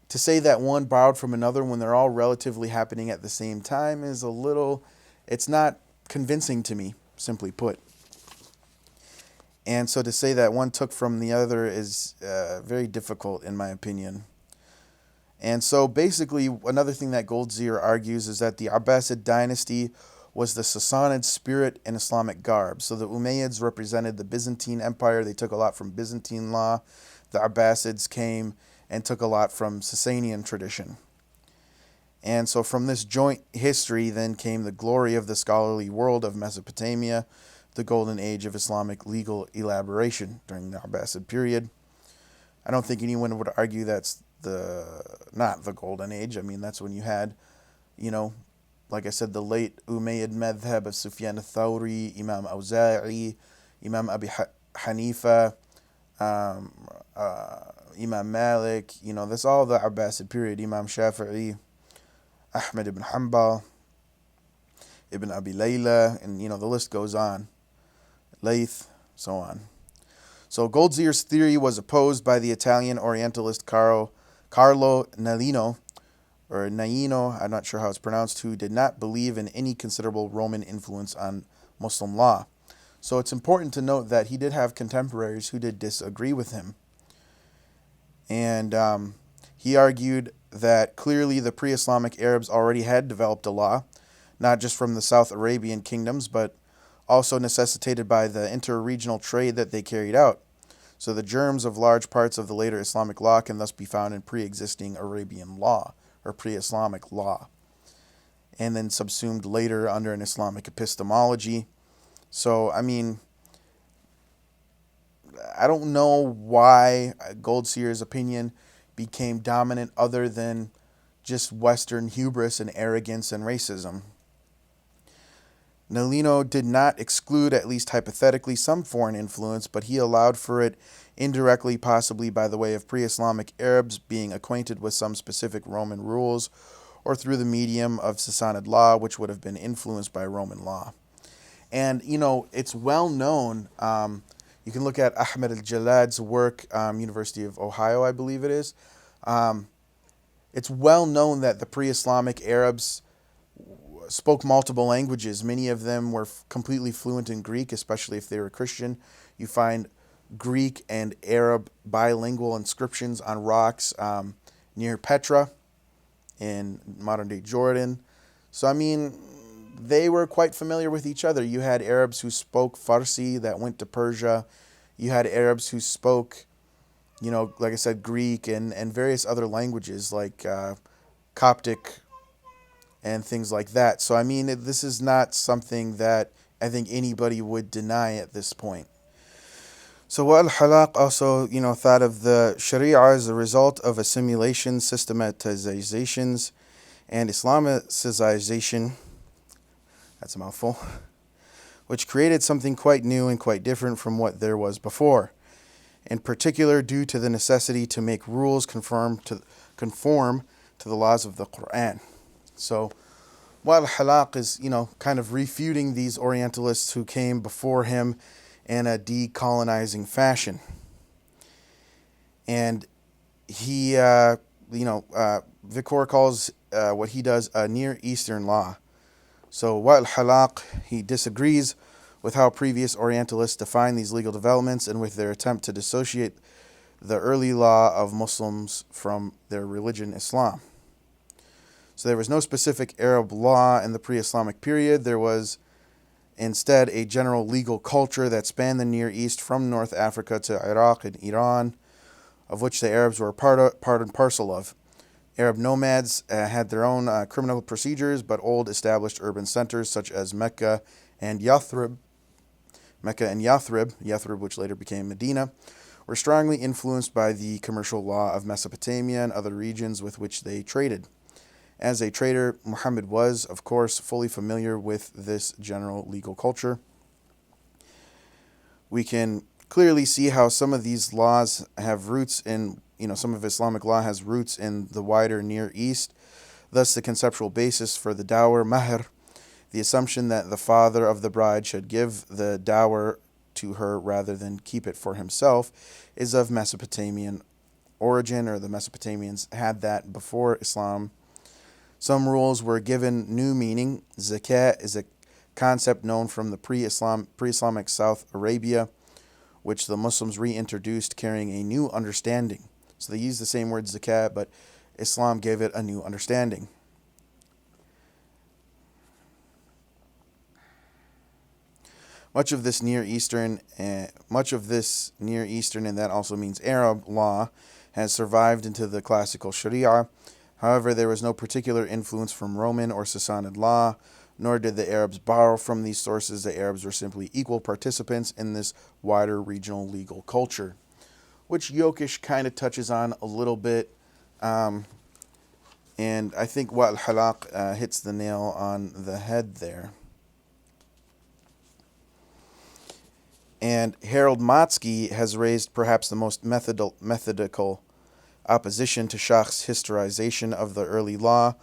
to say that one borrowed from another when they're all relatively happening at the same time is it's not convincing to me, simply put. And so to say that one took from the other is very difficult, in my opinion. And so basically, another thing that Goldziher argues is that the Abbasid dynasty was the Sassanid spirit in Islamic garb. So the Umayyads represented the Byzantine Empire. They took a lot from Byzantine law. The Abbasids came and took a lot from Sasanian tradition. And so from this joint history then came the glory of the scholarly world of Mesopotamia, the golden age of Islamic legal elaboration during the Abbasid period. I don't think anyone would argue that's not the golden age. I mean, that's when you had, like I said, the late Umayyad madhab of Sufyan al-Thawri, Imam Awza'i, Imam Abi Hanifa, Imam Malik, that's all the Abbasid period, Imam Shafi'i, Ahmed ibn Hanbal, Ibn Abi Layla, and the list goes on. Layth, so on. So Goldziher's theory was opposed by the Italian Orientalist Carlo Nalino, or Naino, I'm not sure how it's pronounced, who did not believe in any considerable Roman influence on Muslim law. So it's important to note that he did have contemporaries who did disagree with him. And he argued that clearly the pre-Islamic Arabs already had developed a law, not just from the South Arabian kingdoms, but also necessitated by the inter-regional trade that they carried out. So the germs of large parts of the later Islamic law can thus be found in pre-existing Arabian law, or pre-Islamic law, and then subsumed later under an Islamic epistemology. So, I don't know why Goldziher's opinion became dominant other than just Western hubris and arrogance and racism. Nalino did not exclude, at least hypothetically, some foreign influence, but he allowed for it indirectly, possibly by the way of pre-Islamic Arabs being acquainted with some specific Roman rules, or through the medium of Sassanid law, which would have been influenced by Roman law. And, it's well known, you can look at Ahmed al-Jalad's work, University of Ohio, I believe it is. It's well known that the pre-Islamic Arabs spoke multiple languages. Many of them were completely fluent in Greek, especially if they were Christian. You find Greek and Arab bilingual inscriptions on rocks near Petra in modern-day Jordan. So, they were quite familiar with each other. You had Arabs who spoke Farsi that went to Persia. You had Arabs who spoke, like I said, Greek and various other languages like Coptic and things like that. So, this is not something that I think anybody would deny at this point. So Wael Hallaq also, thought of the Sharia as a result of assimilation, systematizations, and Islamicization, that's a mouthful, which created something quite new and quite different from what there was before, in particular due to the necessity to make rules conform to the laws of the Quran. So Wael Hallaq is, kind of refuting these Orientalists who came before him in a decolonizing fashion. And he, Vicor calls what he does a Near Eastern law. So Wael Hallaq, he disagrees with how previous Orientalists define these legal developments and with their attempt to dissociate the early law of Muslims from their religion, Islam. So there was no specific Arab law in the pre-Islamic period. There was instead a general legal culture that spanned the Near East from North Africa to Iraq and Iran, of which the Arabs were part and parcel of. Arab nomads had their own criminal procedures, but old established urban centers such as Mecca and Yathrib, which later became Medina, were strongly influenced by the commercial law of Mesopotamia and other regions with which they traded. As a trader, Muhammad was, of course, fully familiar with this general legal culture. We can clearly see how some of these laws have roots in, some of Islamic law has roots in the wider Near East. Thus, the conceptual basis for the dower, mahr, the assumption that the father of the bride should give the dower to her rather than keep it for himself, is of Mesopotamian origin, or the Mesopotamians had that before Islam. Some rules were given new meaning. Zakat is a concept known from the pre-Islamic South Arabia, which the Muslims reintroduced carrying a new understanding. So they used the same word zakat, but Islam gave it a new understanding. Much of this Near Eastern, and that also means Arab law, has survived into the classical Sharia. However, there was no particular influence from Roman or Sassanid law, nor did the Arabs borrow from these sources. The Arabs were simply equal participants in this wider regional legal culture, which Yokish kind of touches on a little bit. And I think Wael Hallaq hits the nail on the head there. And Harold Motzky has raised perhaps the most methodical opposition to Schacht's historization of the early law,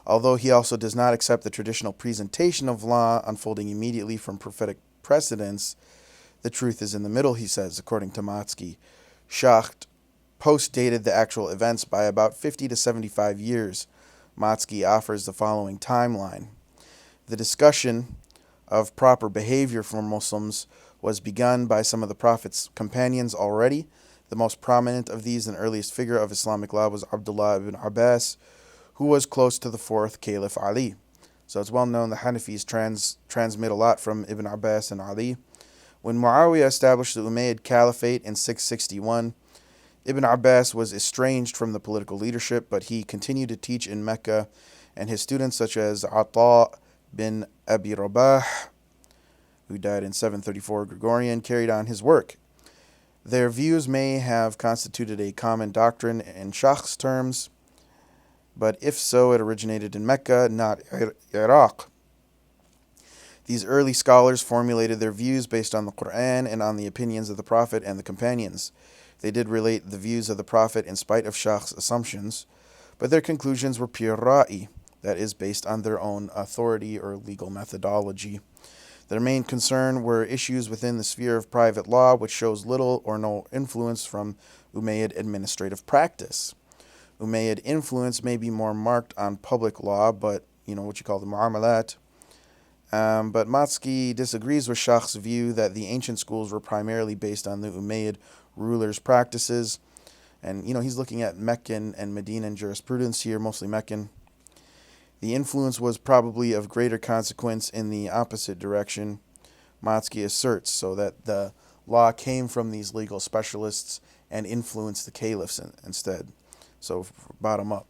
although he also does not accept the traditional presentation of law unfolding immediately from prophetic precedents. The truth is in the middle, he says, according to Motzky. Schacht post-dated the actual events by about 50 to 75 years. Motzky offers the following timeline. The discussion of proper behavior for Muslims was begun by some of the Prophet's companions already. The most prominent of these and earliest figure of Islamic law was Abdullah ibn Abbas, who was close to the fourth Caliph Ali. So it's well known the Hanafis transmit a lot from Ibn Abbas and Ali. When Muawiyah established the Umayyad Caliphate in 661, Ibn Abbas was estranged from the political leadership, but he continued to teach in Mecca, and his students such as Ata bin Abi Rabah, who died in 734 Gregorian, carried on his work. Their views may have constituted a common doctrine in Schacht's terms, but if so, it originated in Mecca, not Iraq. These early scholars formulated their views based on the Quran and on the opinions of the Prophet and the companions. They did relate the views of the Prophet in spite of Schacht's assumptions, but their conclusions were pure ra'i, that is, based on their own authority or legal methodology. Their main concern were issues within the sphere of private law, which shows little or no influence from Umayyad administrative practice. Umayyad influence may be more marked on public law, but, what you call the mu'amalat. But Motzky disagrees with Schacht's view that the ancient schools were primarily based on the Umayyad rulers' practices. And, he's looking at Meccan and Medinan jurisprudence here, mostly Meccan. The influence was probably of greater consequence in the opposite direction, Motzky asserts, so that the law came from these legal specialists and influenced the caliphs instead, so bottom up.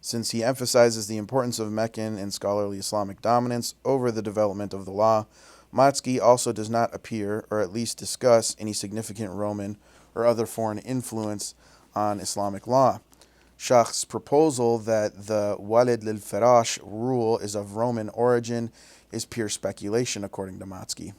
Since he emphasizes the importance of Meccan and scholarly Islamic dominance over the development of the law, Motzky also does not appear, or at least discuss, any significant Roman or other foreign influence on Islamic law. Schacht's proposal that the walid lil-firash rule is of Roman origin is pure speculation, according to Motzky.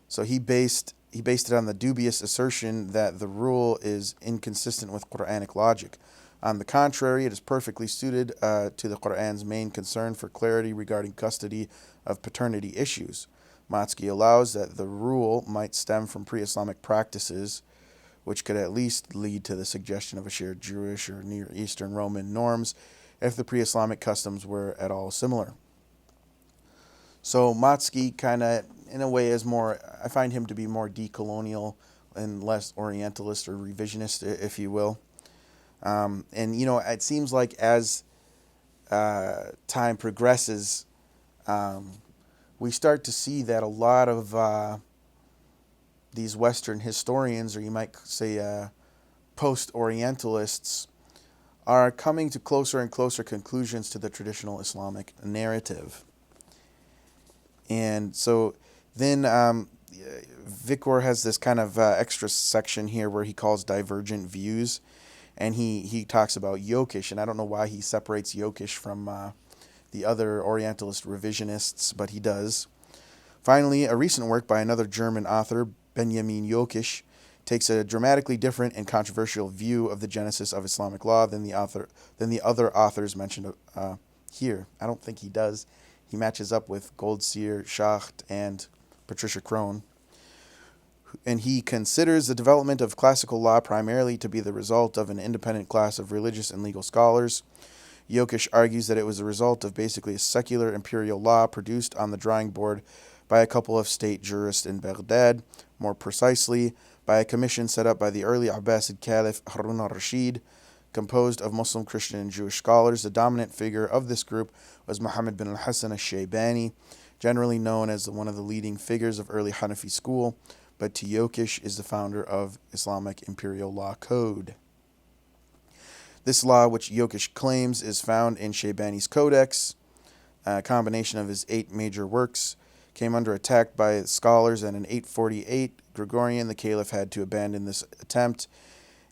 So he based it on the dubious assertion that the rule is inconsistent with Quranic logic. On the contrary, it is perfectly suited to the Quran's main concern for clarity regarding custody of paternity issues. Motzky allows that the rule might stem from pre-Islamic practices, which could at least lead to the suggestion of a shared Jewish or Near Eastern Roman norms if the pre-Islamic customs were at all similar. So Motzky kind of, in a way, I find him to be more decolonial and less Orientalist or revisionist, if you will. And, it seems like as time progresses, we start to see that a lot of these Western historians, or you might say post-Orientalists, are coming to closer and closer conclusions to the traditional Islamic narrative. And so then Vicor has this kind of extra section here where he calls divergent views, and he talks about Yokish, and I don't know why he separates Yokish from the other Orientalist revisionists, but he does. Finally, a recent work by another German author, Benjamin Yokish, takes a dramatically different and controversial view of the genesis of Islamic law than the other authors mentioned here. I don't think he does. He matches up with Goldziher, Schacht, and Patricia Crone. And he considers the development of classical law primarily to be the result of an independent class of religious and legal scholars. Yokish argues that it was the result of basically a secular imperial law produced on the drawing board by a couple of state jurists in Baghdad, more precisely by a commission set up by the early Abbasid Caliph Harun al-Rashid, composed of Muslim, Christian, and Jewish scholars. The dominant figure of this group was Muhammad bin al-Hasan al-Shaybani, generally known as one of the leading figures of early Hanafi school, but to Yokish is the founder of Islamic imperial law code. This law, which Yokish claims is found in Shaybani's Codex, a combination of his 8 major works, came under attack by scholars, and in 848 Gregorian, the caliph had to abandon this attempt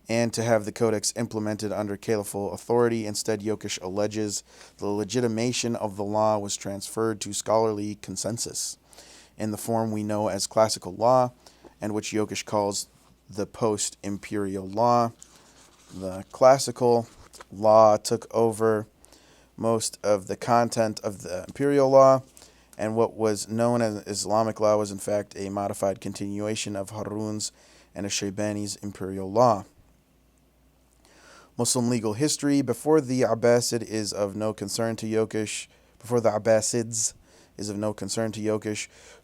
and to have the codex implemented under caliphal authority. Instead, Yokish alleges the legitimation of the law was transferred to scholarly consensus in the form we know as classical law, and which Yokesh calls the post-imperial law. The classical law took over most of the content of the imperial law, and what was known as Islamic law was in fact a modified continuation of Harun's and Shaybani's imperial law. Muslim legal history before the Abbasids is of no concern to Yokesh,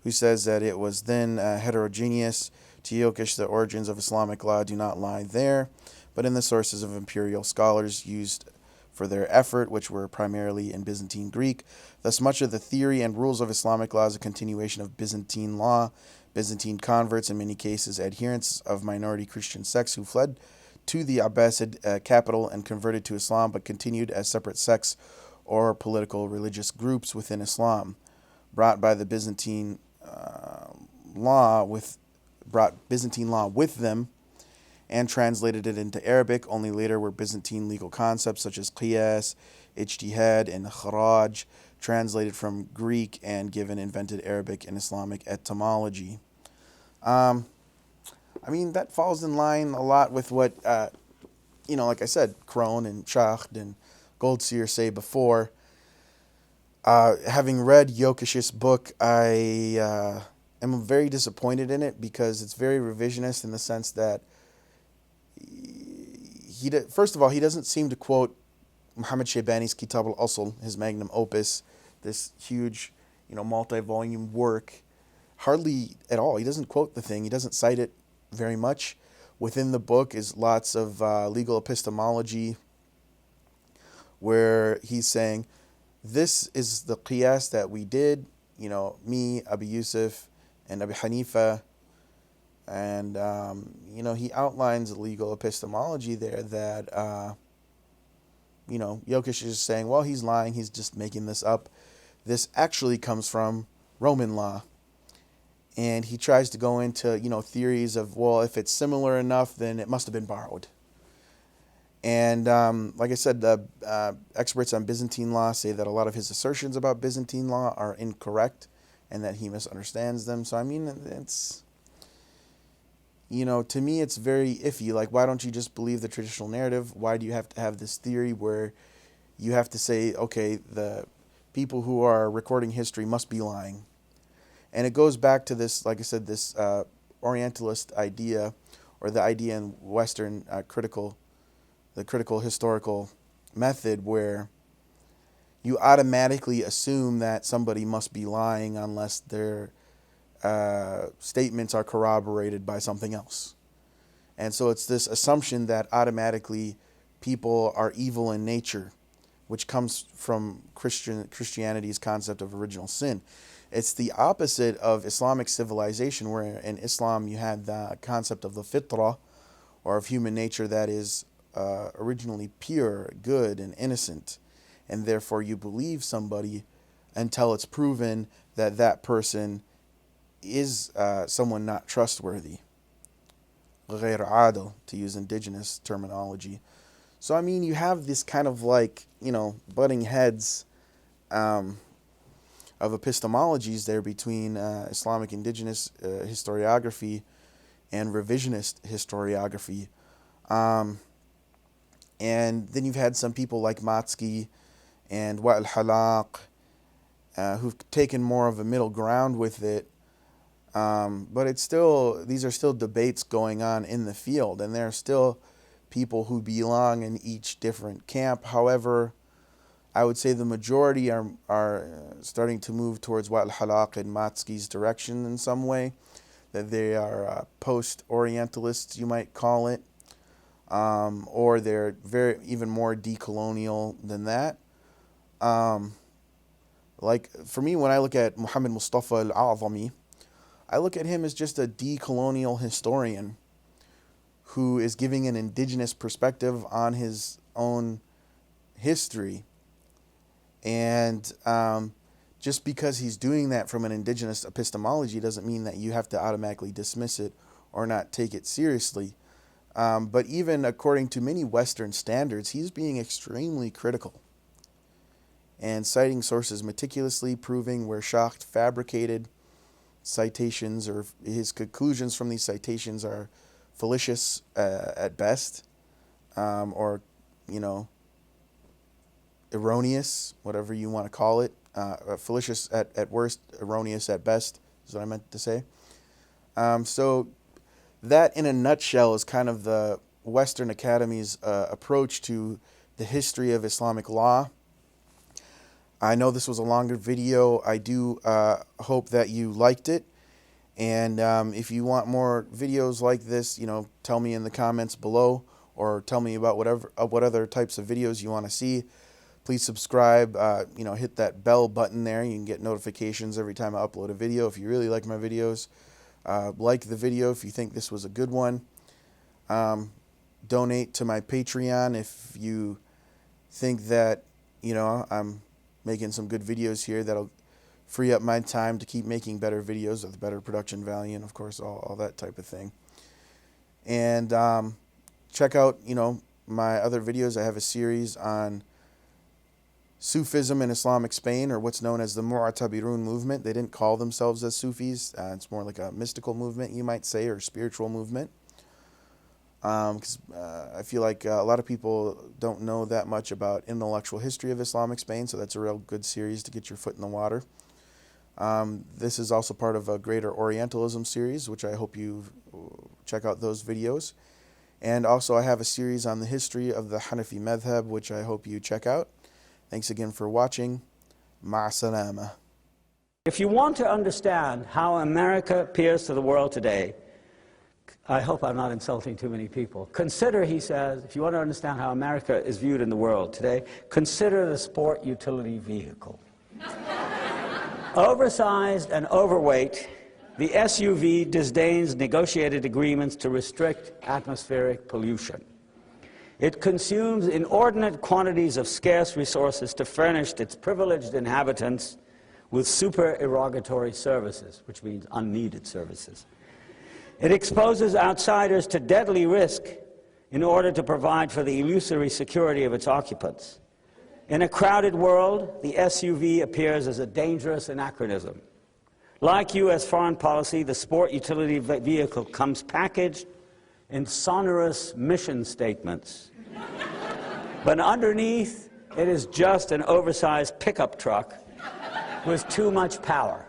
who says that it was then heterogeneous. To Yokesh, the origins of Islamic law do not lie there, but in the sources of imperial scholars used for their effort, which were primarily in Byzantine Greek. Thus, much of the theory and rules of Islamic law is a continuation of Byzantine law. Byzantine converts, in many cases adherents of minority Christian sects who fled to the Abbasid capital and converted to Islam, but continued as separate sects or political religious groups within Islam, brought Byzantine law with them and translated it into Arabic. Only later were Byzantine legal concepts such as qiyas, ijtihad, and kharaj translated from Greek and given invented Arabic and Islamic etymology. That falls in line a lot with what, like I said, Crone and Schacht and Goldziher say before. Having read Yokesh's book, I am very disappointed in it because it's very revisionist in the sense that first of all, he doesn't seem to quote Muhammad Shaybani's Kitab al-Asl, his magnum opus, this huge, multi-volume work, hardly at all. He doesn't quote the thing. He doesn't cite it very much. Within the book is lots of legal epistemology where he's saying, this is the qiyas that we did, me, Abu Yusuf, and Abu Hanifa. And, he outlines legal epistemology there that, Yokesh is saying, well, he's lying. He's just making this up. This actually comes from Roman law. And he tries to go into, theories of, well, if it's similar enough, then it must have been borrowed. And like I said, the experts on Byzantine law say that a lot of his assertions about Byzantine law are incorrect and that he misunderstands them. So, it's... to me, it's very iffy. Like, why don't you just believe the traditional narrative? Why do you have to have this theory where you have to say, okay, the people who are recording history must be lying? And it goes back to this, like I said, this Orientalist idea, or the idea in Western critical historical method, where you automatically assume that somebody must be lying unless their statements are corroborated by something else. And so it's this assumption that automatically people are evil in nature, which comes from Christianity's concept of original sin. It's the opposite of Islamic civilization, where in Islam you had the concept of the fitrah, or of human nature that is originally pure, good, and innocent. And therefore you believe somebody until it's proven that that person is someone not trustworthy. غير عادل, to use indigenous terminology. So, you have this kind of butting heads of epistemologies there between Islamic indigenous historiography and revisionist historiography. And then you've had some people like Matsky and Wael Hallaq who've taken more of a middle ground with it. But these are still debates going on in the field, and there are still people who belong in each different camp. However, I would say the majority are starting to move towards Wael Hallaq and Matsky's direction in some way, that they are post-Orientalists, you might call it, or they're even more decolonial than that. Like, for me, when I look at Muhammad Mustafa Al-Azami, I look at him as just a decolonial historian who is giving an indigenous perspective on his own history. And just because he's doing that from an indigenous epistemology doesn't mean that you have to automatically dismiss it or not take it seriously. But even according to many Western standards, he's being extremely critical and citing sources meticulously, proving where Schacht fabricated citations or his conclusions from these citations are fallacious at best, or, you know, erroneous, whatever you want to call it. Fallacious at worst, erroneous at best, is what I meant to say. So that, in a nutshell, is kind of the Western Academy's approach to the history of Islamic law. I know this was a longer video. I do hope that you liked it. And if you want more videos like this, you know, tell me in the comments below, or tell me about what other types of videos you want to see. Please subscribe, you know, hit that bell button there. You can get notifications every time I upload a video. If you really like my videos, like the video if you think this was a good one. Donate to my Patreon if you think that, you know, I'm making some good videos here that'll free up my time to keep making better videos with better production value, and of course all that type of thing. And check out, you know, my other videos. I have a series on Sufism in Islamic Spain, or what's known as the Mu'tabirun movement. They didn't call themselves as Sufis. It's more like a mystical movement, you might say, or spiritual movement. Because I feel like a lot of people don't know that much about intellectual history of Islamic Spain, so that's a real good series to get your foot in the water. This is also part of a greater Orientalism series, which I hope you check out those videos. And also I have a series on the history of the Hanafi madhab, which I hope you check out. Thanks again for watching. Ma'asalama. If you want to understand how America appears to the world today, I hope I'm not insulting too many people. Consider, he says, if you want to understand how America is viewed in the world today, consider the sport utility vehicle. Oversized and overweight, the SUV disdains negotiated agreements to restrict atmospheric pollution. It consumes inordinate quantities of scarce resources to furnish its privileged inhabitants with supererogatory services, which means unneeded services. It exposes outsiders to deadly risk in order to provide for the illusory security of its occupants. In a crowded world, the SUV appears as a dangerous anachronism. Like U.S. foreign policy, the sport utility vehicle comes packaged in sonorous mission statements. But underneath, it is just an oversized pickup truck with too much power.